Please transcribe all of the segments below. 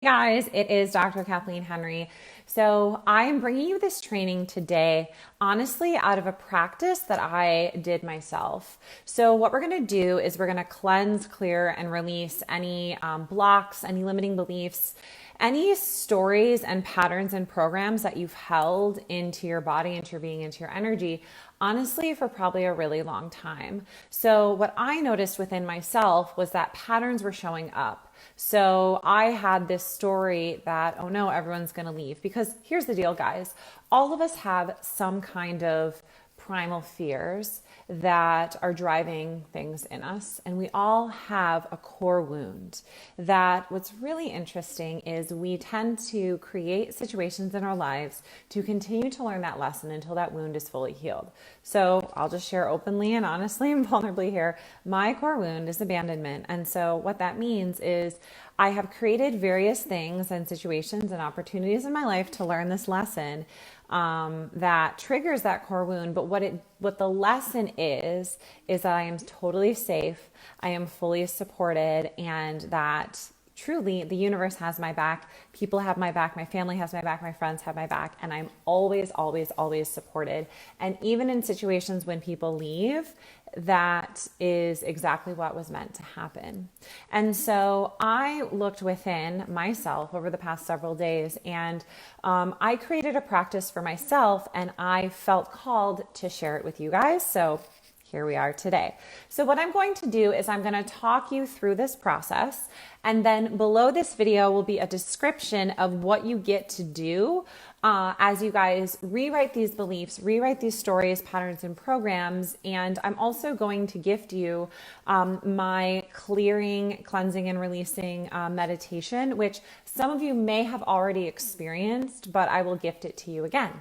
Guys, it is Dr. Kathleen Henry. So I'm bringing you this training today, honestly, out of a practice that I did myself. So what we're going to do is we're going to cleanse, clear, and release any blocks, any limiting beliefs, any stories and patterns and programs that you've held into your body, into your being, into your energy, honestly, for probably a really long time. So what I noticed within myself was that patterns were showing up. So I had this story that, oh no, everyone's going to leave. Because here's the deal, guys. All of us have some kind of primal fears that are driving things in us. And we all have a core wound that what's really interesting is we tend to create situations in our lives to continue to learn that lesson until that wound is fully healed. So I'll just share openly and honestly and vulnerably here. My core wound is abandonment. And so what that means is I have created various things and situations and opportunities in my life to learn this lesson that triggers that core wound. But what the lesson is that I am totally safe, I am fully supported, and that truly the universe has my back, people have my back, my family has my back, my friends have my back, and I'm always, always, always supported. And even in situations when people leave, that is exactly what was meant to happen. And so I looked within myself over the past several days, and I created a practice for myself, and I felt called to share it with you guys. So here we are today. So what I'm going to do is I'm going to talk you through this process, and then below this video will be a description of what you get to do as you guys rewrite these beliefs, rewrite these stories, patterns, and programs. And I'm also going to gift you my clearing, cleansing, and releasing meditation, which some of you may have already experienced, but I will gift it to you again.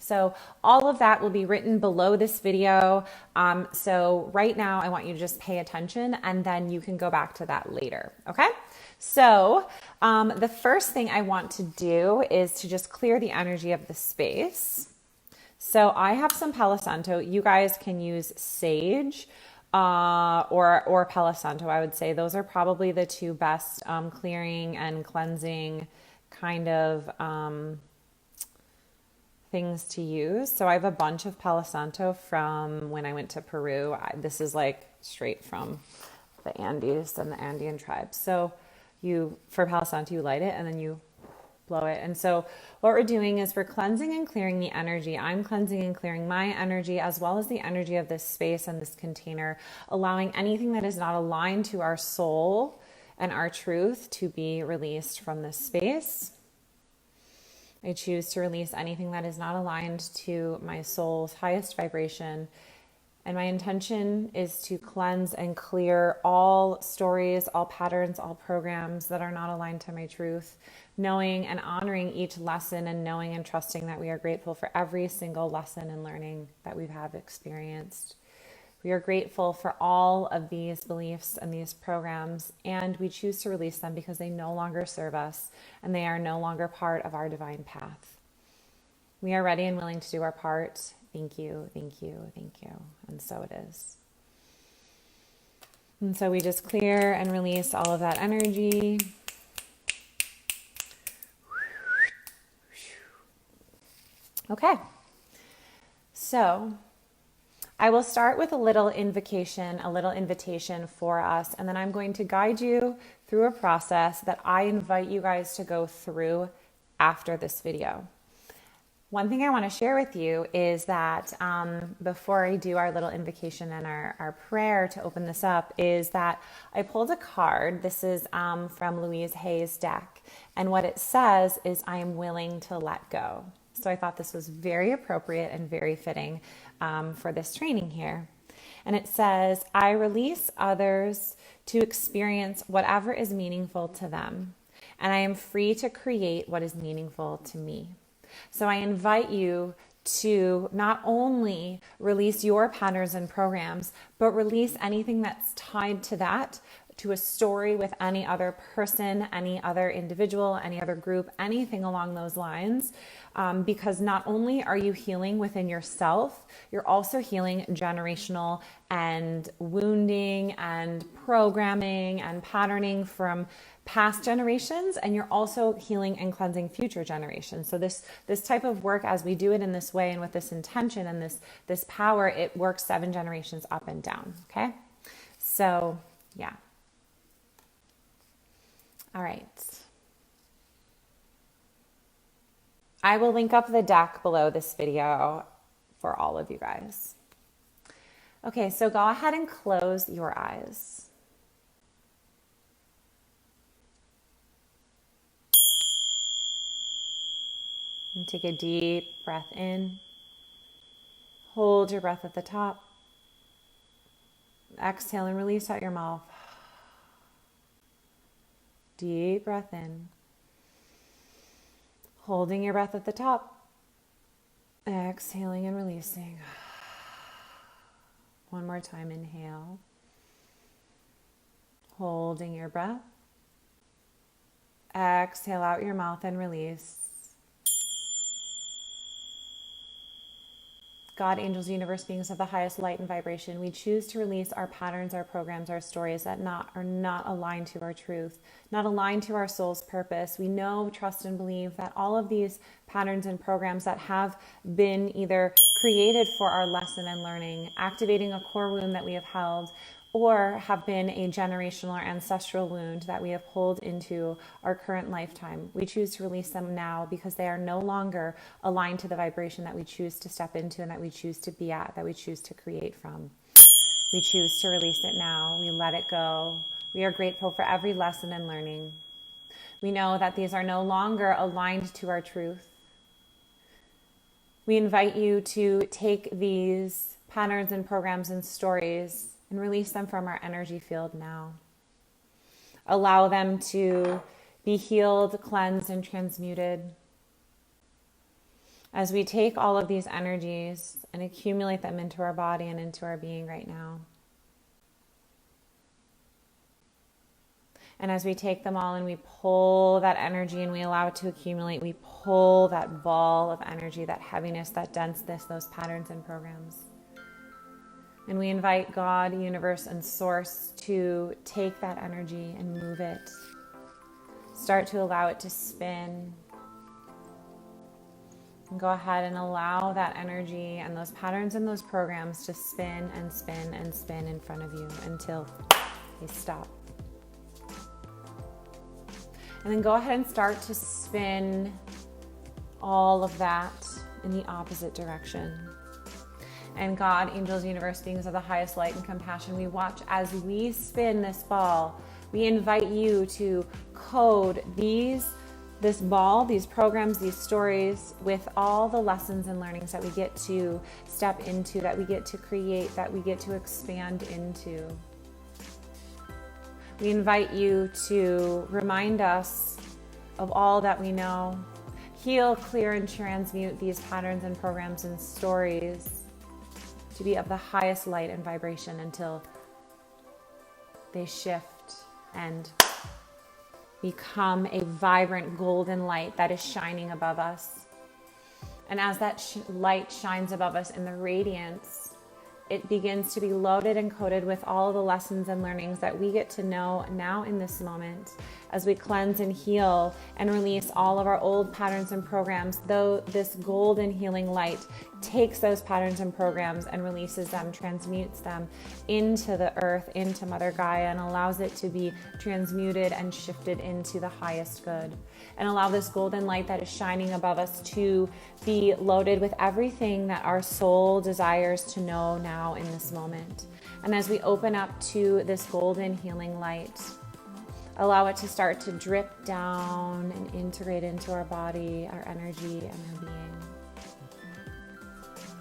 So all of that will be written below this video. So right now I want you to just pay attention, and then you can go back to that later. Okay. So the first thing I want to do is to just clear the energy of the space. So I have some Palo Santo. You guys can use sage or Palo Santo. I would say those are probably the two best clearing and cleansing kind of things to use. So I have a bunch of Palo Santo from when I went to Peru. This is like straight from the Andes and the Andean tribes. So for Palo Santo, you light it and then you blow it. And so what we're doing is we're cleansing and clearing the energy. I'm cleansing and clearing my energy as well as the energy of this space and this container, allowing anything that is not aligned to our soul and our truth to be released from this space. I choose to release anything that is not aligned to my soul's highest vibration. And my intention is to cleanse and clear all stories, all patterns, all programs that are not aligned to my truth, knowing and honoring each lesson and knowing and trusting that we are grateful for every single lesson and learning that we have experienced. We are grateful for all of these beliefs and these programs, and we choose to release them because they no longer serve us and they are no longer part of our divine path. We are ready and willing to do our part. Thank you, thank you, thank you. And so it is. And so we just clear and release all of that energy. Okay. So I will start with a little invocation for us, and then I'm going to guide you through a process that I invite you guys to go through after this video. One thing I want to share with you is that before I do our little invocation and our prayer to open this up is that I pulled a card. This is from Louise Hay's deck. And what it says is, I am willing to let go. So I thought this was very appropriate and very fitting for this training here. And it says, I release others to experience whatever is meaningful to them. And I am free to create what is meaningful to me. So I invite you to not only release your patterns and programs, but release anything that's tied to that, to a story with any other person, any other individual, any other group, anything along those lines. Because not only are you healing within yourself, you're also healing generational and wounding and programming and patterning from past generations, and you're also healing and cleansing future generations. So this type of work, as we do it in this way and with this intention and this power, it works 7 generations up and down. Okay, so yeah. All right. I will link up the deck below this video for all of you guys. Okay, so go ahead and close your eyes. And take a deep breath in. Hold your breath at the top. Exhale and release out your mouth. Deep breath in. Holding your breath at the top. Exhaling and releasing. One more time, inhale. Holding your breath. Exhale out your mouth and release. God, angels, universe, beings of the highest light and vibration, we choose to release our patterns, our programs, our stories that are not aligned to our truth, not aligned to our soul's purpose. We know, trust, and believe that all of these patterns and programs that have been either created for our lesson and learning, activating a core wound that we have held, or have been a generational or ancestral wound that we have pulled into our current lifetime. We choose to release them now because they are no longer aligned to the vibration that we choose to step into and that we choose to be at, that we choose to create from. We choose to release it now. We let it go. We are grateful for every lesson and learning. We know that these are no longer aligned to our truth. We invite you to take these patterns and programs and stories and release them from our energy field now. Allow them to be healed, cleansed, and transmuted. As we take all of these energies and accumulate them into our body and into our being right now. And as we take them all and we pull that energy and we allow it to accumulate, we pull that ball of energy, that heaviness, that denseness, those patterns and programs. And we invite God, universe, and source to take that energy and move it. Start to allow it to spin. And go ahead and allow that energy and those patterns and those programs to spin and spin and spin in front of you until they stop. And then go ahead and start to spin all of that in the opposite direction. And God, angels, universe, beings of the highest light and compassion, we watch as we spin this ball. We invite you to code this ball, these programs, these stories with all the lessons and learnings that we get to step into, that we get to create, that we get to expand into. We invite you to remind us of all that we know, heal, clear, and transmute these patterns and programs and stories to be of the highest light and vibration until they shift and become a vibrant golden light that is shining above us. And as that light shines above us in the radiance, it begins to be loaded and coated with all the lessons and learnings that we get to know now in this moment as we cleanse and heal and release all of our old patterns and programs. Though this golden healing light takes those patterns and programs and releases them, transmutes them into the earth, into Mother Gaia, and allows it to be transmuted and shifted into the highest good. And allow this golden light that is shining above us to be loaded with everything that our soul desires to know now in this moment. And as we open up to this golden healing light, allow it to start to drip down and integrate into our body, our energy, and our being.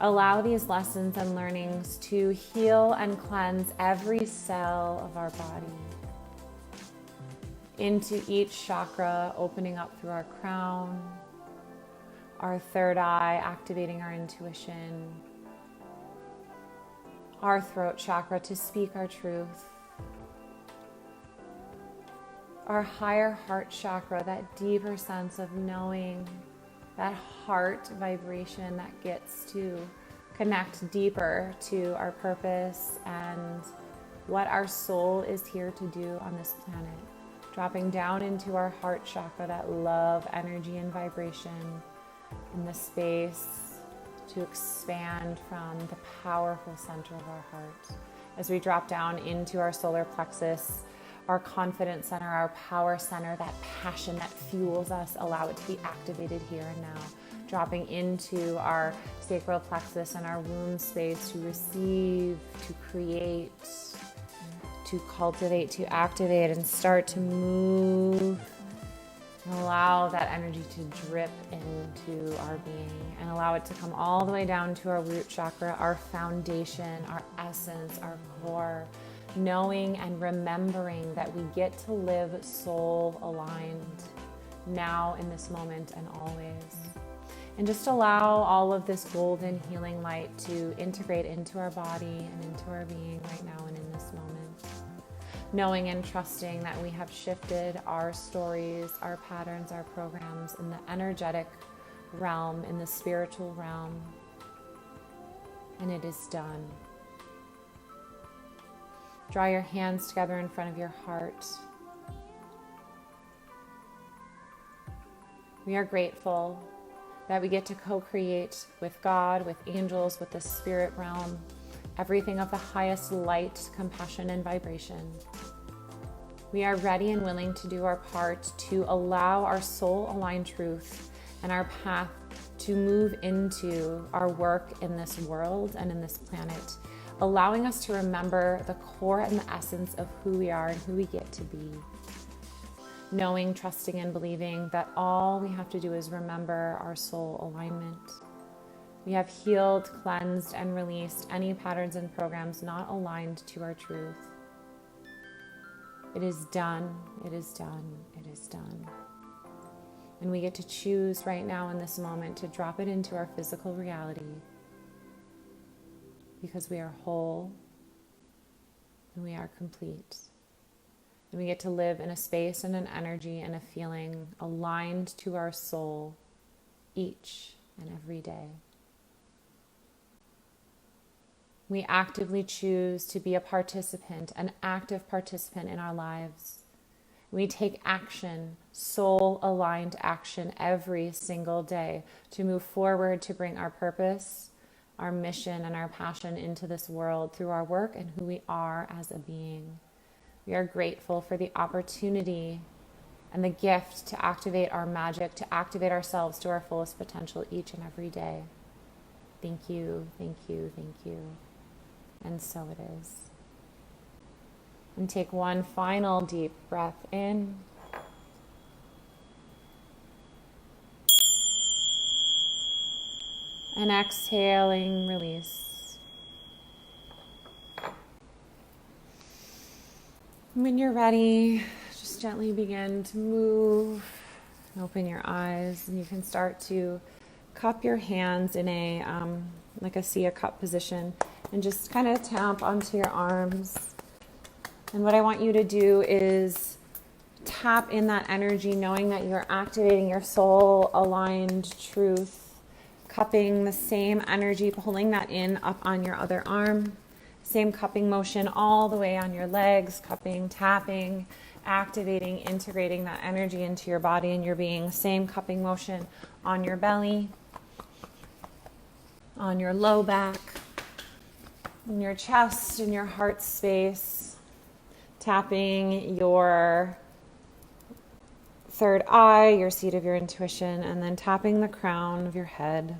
Allow these lessons and learnings to heal and cleanse every cell of our body. Into each chakra, opening up through our crown, our third eye, activating our intuition, our throat chakra to speak our truth, our higher heart chakra, that deeper sense of knowing, that heart vibration that gets to connect deeper to our purpose and what our soul is here to do on this planet. dropping down into our heart chakra, that love, energy, and vibration in the space to expand from the powerful center of our heart. As we drop down into our solar plexus, our confidence center, our power center, that passion that fuels us, allow it to be activated here and now. Dropping into our sacral plexus and our womb space to receive, to create, to cultivate, to activate, and start to move. And allow that energy to drip into our being and allow it to come all the way down to our root chakra, our foundation, our essence, our core, knowing and remembering that we get to live soul aligned now in this moment and always. And just allow all of this golden healing light to integrate into our body and into our being right now and in this moment. Knowing and trusting that we have shifted our stories, our patterns, our programs in the energetic realm, in the spiritual realm, and it is done. Draw your hands together in front of your heart. We are grateful that we get to co-create with God, with angels, with the spirit realm, everything of the highest light, compassion, and vibration. We are ready and willing to do our part to allow our soul-aligned truth and our path to move into our work in this world and in this planet, allowing us to remember the core and the essence of who we are and who we get to be. Knowing, trusting, and believing that all we have to do is remember our soul alignment. We have healed, cleansed, and released any patterns and programs not aligned to our truth. It is done, it is done, it is done. And we get to choose right now in this moment to drop it into our physical reality because we are whole and we are complete. And we get to live in a space and an energy and a feeling aligned to our soul each and every day. We actively choose to be a participant, an active participant in our lives. We take action, soul-aligned action every single day to move forward, to bring our purpose, our mission, and our passion into this world through our work and who we are as a being. We are grateful for the opportunity and the gift to activate our magic, to activate ourselves to our fullest potential each and every day. Thank you, thank you, thank you. And so it is. And take one final deep breath in. And exhaling, release. When you're ready, just gently begin to move. Open your eyes, and you can start to cup your hands in a like a sea cup position, and just kind of tap onto your arms. And what I want you to do is tap in that energy, knowing that you're activating your soul aligned truth, cupping the same energy, pulling that in up on your other arm. Same cupping motion all the way on your legs, cupping, tapping, activating, integrating that energy into your body and your being. Same cupping motion on your belly, on your low back, in your chest, in your heart space. Tapping your third eye, your seat of your intuition, and then tapping the crown of your head.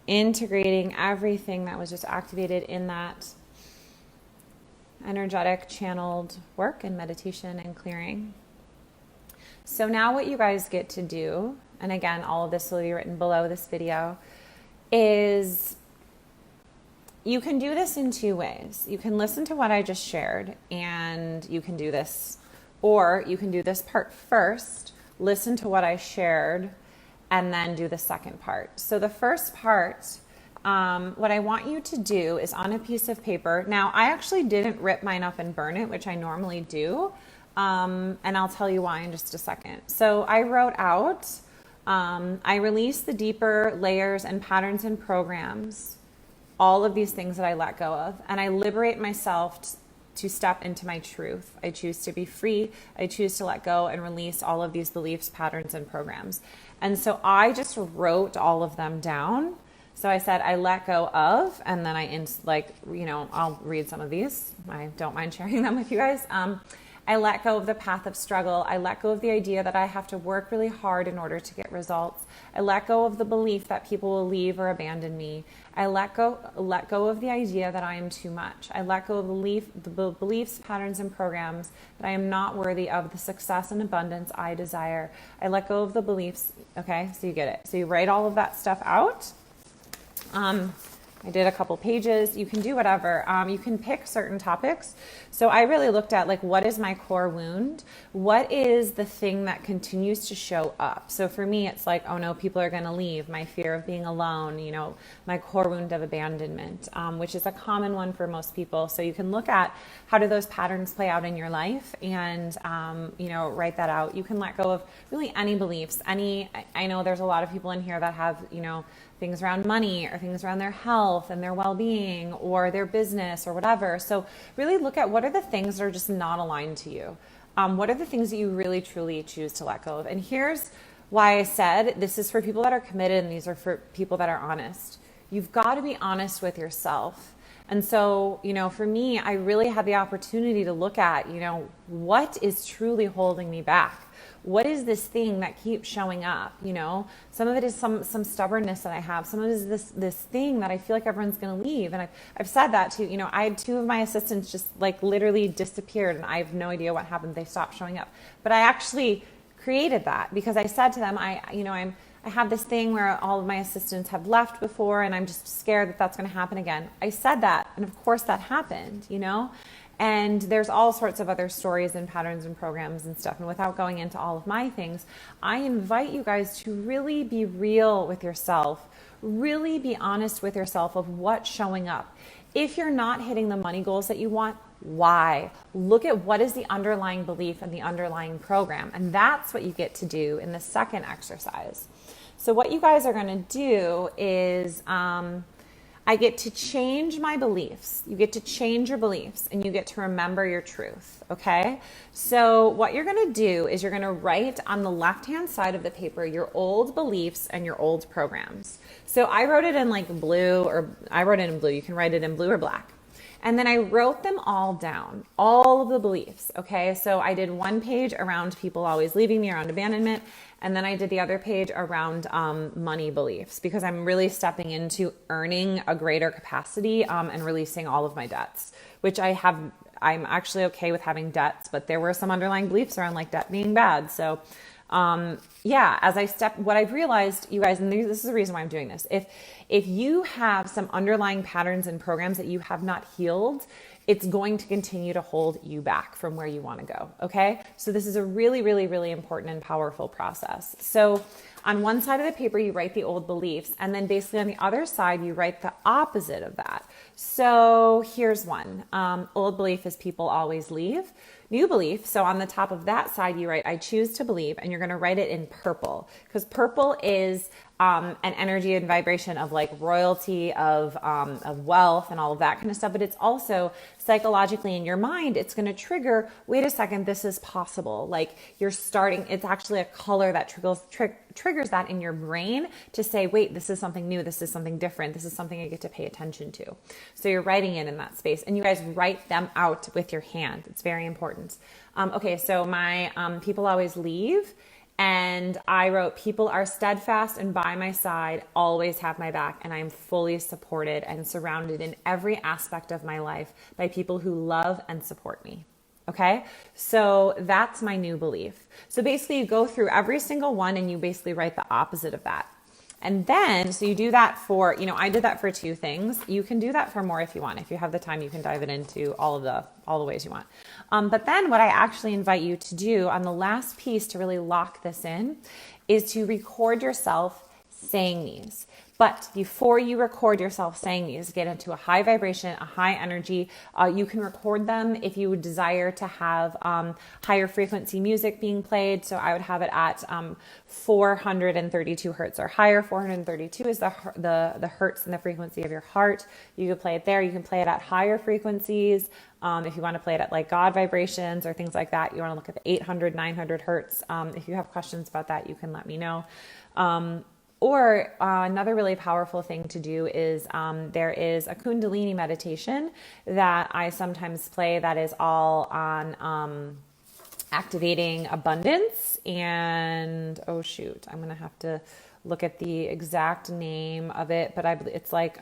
Integrating everything that was just activated in that energetic channeled work and meditation and clearing. So now what you guys get to do, and again, all of this will be written below this video, is you can do this in two ways. You can listen to what I just shared and you can do this, or you can do this part first, listen to what I shared, and then do the second part. So the first part, what I want you to do is on a piece of paper. Now, I actually didn't rip mine up and burn it, which I normally do. And I'll tell you why in just a second. So I wrote out, I release the deeper layers and patterns and programs, all of these things that I let go of, and I liberate myself to step into my truth. I choose to be free. I choose to let go and release all of these beliefs, patterns, and programs. And so I just wrote all of them down. So I said, I let go of, and then I'll read some of these. I don't mind sharing them with you guys. I let go of the path of struggle. I let go of the idea that I have to work really hard in order to get results. I let go of the belief that people will leave or abandon me. I let go of the idea that I am too much. I let go of the beliefs, patterns, and programs that I am not worthy of the success and abundance I desire. I let go of the beliefs. Okay, so you get it. So you write all of that stuff out. I did a couple pages. You can do whatever. You can pick certain topics. So I really looked at what is my core wound? What is the thing that continues to show up? So for me, it's oh no, people are going to leave. My fear of being alone, my core wound of abandonment, which is a common one for most people. So you can look at how do those patterns play out in your life and, write that out. You can let go of really any beliefs, I know there's a lot of people in here that have, things around money or things around their health and their well-being or their business or whatever. So really look at what are the things that are just not aligned to you. What are the things that you really, truly choose to let go of? And here's why I said this is for people that are committed and these are for people that are honest. You've got to be honest with yourself. And so, for me, I really had the opportunity to look at, what is truly holding me back? What is this thing that keeps showing up? Some of it is some stubbornness that I have. Some of it is this thing that I feel like everyone's going to leave. And I've said that too. I had 2 of my assistants just literally disappeared and I have no idea what happened. They stopped showing up. But I actually created that because I said to them, I have this thing where all of my assistants have left before and I'm just scared that that's going to happen again. I said that. And of course that happened, And there's all sorts of other stories and patterns and programs and stuff. And without going into all of my things, I invite you guys to really be real with yourself, really be honest with yourself of what's showing up. If you're not hitting the money goals that you want, why? Look at what is the underlying belief and the underlying program. And that's what you get to do in the second exercise. So what you guys are going to do is I get to change my beliefs. You get to change your beliefs and you get to remember your truth, okay? So what you're going to do is you're going to write on the left-hand side of the paper your old beliefs and your old programs. So I wrote it in blue, or I wrote it in blue. You can write it in blue or black. And then I wrote them all down, all of the beliefs, okay? So I did one page around people always leaving me, around abandonment, and then I did the other page around money beliefs because I'm really stepping into earning a greater capacity and releasing all of my debts, which I'm actually okay with having debts, but there were some underlying beliefs around debt being bad. So what I've realized, you guys, and this is the reason why I'm doing this. If you have some underlying patterns and programs that you have not healed, it's going to continue to hold you back from where you want to go. Okay. So this is a really, really, really important and powerful process. So on one side of the paper, you write the old beliefs, and then basically on the other side, you write the opposite of that. So here's one. Old belief is people always leave. New belief. So on the top of that side, you write, I choose to believe, and you're going to write it in purple because purple is an energy and vibration of royalty, of wealth and all of that kind of stuff. But it's also psychologically in your mind, it's going to trigger, wait a second, this is possible. It's actually a color that triggers that in your brain to say, wait, this is something new. This is something different. This is something I get to pay attention to. So you're writing it in that space, and you guys write them out with your hand. It's very important. Okay. So my, people always leave. And I wrote, people are steadfast and by my side, always have my back, and I am fully supported and surrounded in every aspect of my life by people who love and support me. Okay, so that's my new belief. So basically you go through every single one and you basically write the opposite of that. And then, so you do that for, I did that for 2 things. You can do that for more if you want. If you have the time, you can dive it into all the ways you want. But then what I actually invite you to do on the last piece to really lock this in is to record yourself saying these. But before you record yourself saying these, get into a high vibration, a high energy. You can record them if you would desire to have higher frequency music being played. So I would have it at 432 hertz or higher. 432 is the hertz and the frequency of your heart. You could play it there. You can play it at higher frequencies. If you want to play it at like God vibrations or things like that, you want to look at the 800, 900 hertz. If you have questions about that, you can let me know. Or another really powerful thing to do is there is a Kundalini meditation that I sometimes play that is all on activating abundance and, oh shoot, I'm going to have to look at the exact name of it, but it's like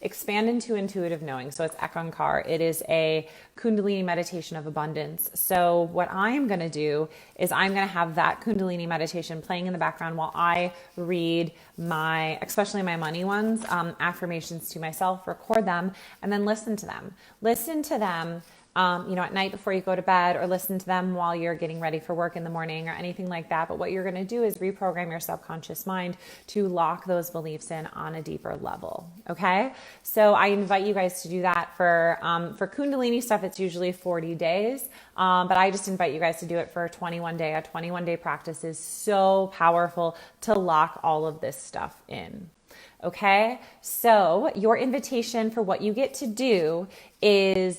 expand into intuitive knowing. So it's Ekankar. It is a Kundalini meditation of abundance. So what I am going to do is I'm going to have that Kundalini meditation playing in the background while I read especially my money ones, affirmations to myself, record them, and then listen to them. Listen to them at night before you go to bed, or listen to them while you're getting ready for work in the morning or anything like that. But what you're going to do is reprogram your subconscious mind to lock those beliefs in on a deeper level. Okay. So I invite you guys to do that for Kundalini stuff. It's usually 40 days. But I just invite you guys to do it for a 21 day. A 21-day practice is so powerful to lock all of this stuff in. Okay. So your invitation for what you get to do is,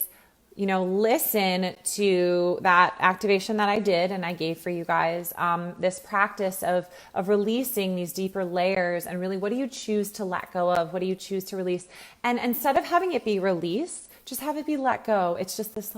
listen to that activation that I did and I gave for you guys, this practice of releasing these deeper layers, and really, what do you choose to let go of? What do you choose to release? And instead of having it be release, just have it be let go. It's just this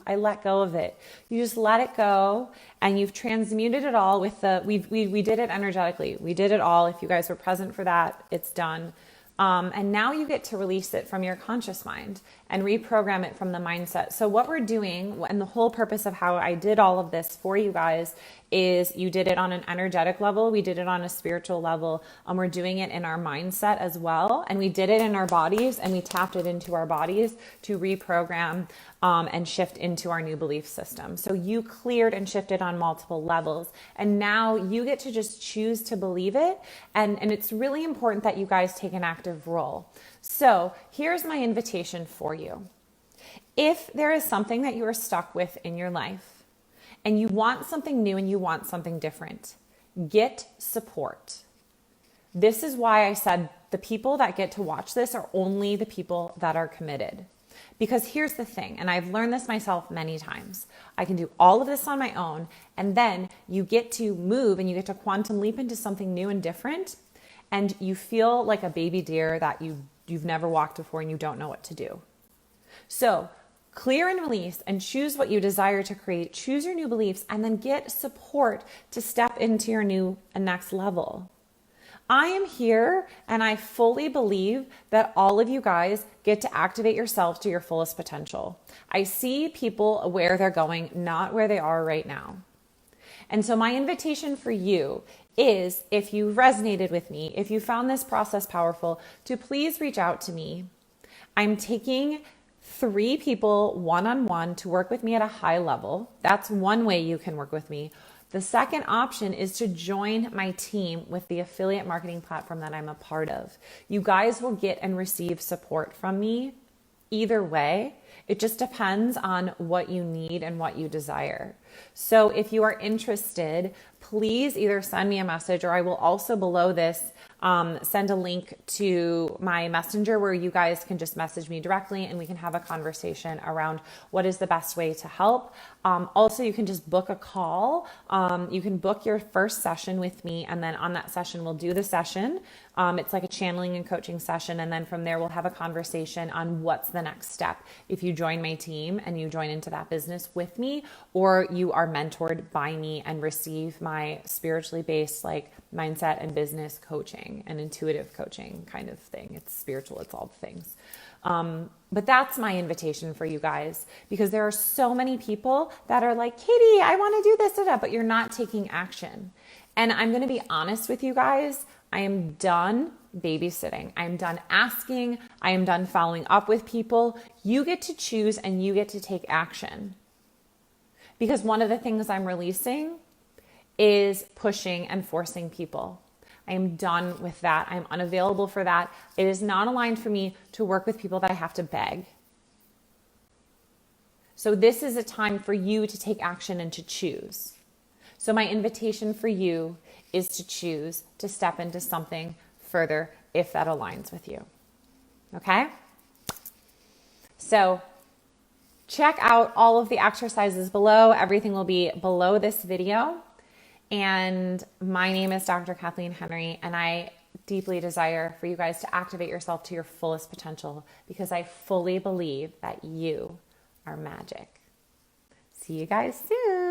I let go of it. You just let it go, and you've transmuted it all with we did it energetically. We did it all. If you guys were present for that, it's done. And now you get to release it from your conscious mind and reprogram it from the mindset. So what we're doing, and the whole purpose of how I did all of this for you guys, is you did it on an energetic level. We did it on a spiritual level. We're doing it in our mindset as well. And we did it in our bodies, and we tapped it into our bodies to reprogram and shift into our new belief system. So you cleared and shifted on multiple levels. And now you get to just choose to believe it. And it's really important that you guys take an active role. So here's my invitation for you. If there is something that you are stuck with in your life, and you want something new and you want something different, get support. This is why I said the people that get to watch this are only the people that are committed. Because here's the thing, and I've learned this myself many times. I can do all of this on my own, and then you get to move and you get to quantum leap into something new and different, and you feel like a baby deer that you've never walked before and you don't know what to do. So clear and release and choose what you desire to create. Choose your new beliefs, and then get support to step into your new and next level. I am here, and I fully believe that all of you guys get to activate yourselves to your fullest potential. I see people where they're going, not where they are right now. And so my invitation for you is, if you resonated with me, if you found this process powerful, to please reach out to me. I'm taking 3 people one-on-one to work with me at a high level. That's one way you can work with me. The second option is to join my team with the affiliate marketing platform that I'm a part of. You guys will get and receive support from me either way. It just depends on what you need and what you desire. So if you are interested, please either send me a message, or I will also below this send a link to my messenger where you guys can just message me directly and we can have a conversation around what is the best way to help. Also, you can just book a call. You can book your first session with me, and then on that session, we'll do the session. It's like a channeling and coaching session. And then from there, we'll have a conversation on what's the next step. If you join my team and you join into that business with me, or you are mentored by me and receive my spiritually based mindset and business coaching and intuitive coaching kind of thing. It's spiritual. It's all the things. But that's my invitation for you guys, because there are so many people that are like, Katie, I want to do this, but you're not taking action. And I'm going to be honest with you guys. I am done babysitting. I'm done asking. I am done following up with people. You get to choose and you get to take action. Because one of the things I'm releasing is pushing and forcing people. I am done with that. I'm unavailable for that. It is not aligned for me to work with people that I have to beg. So this is a time for you to take action and to choose. So my invitation for you is to choose to step into something further if that aligns with you. Okay? So check out all of the exercises below. Everything will be below this video. And my name is Dr. Kathleen Henry, and I deeply desire for you guys to activate yourself to your fullest potential because I fully believe that you are magic. See you guys soon.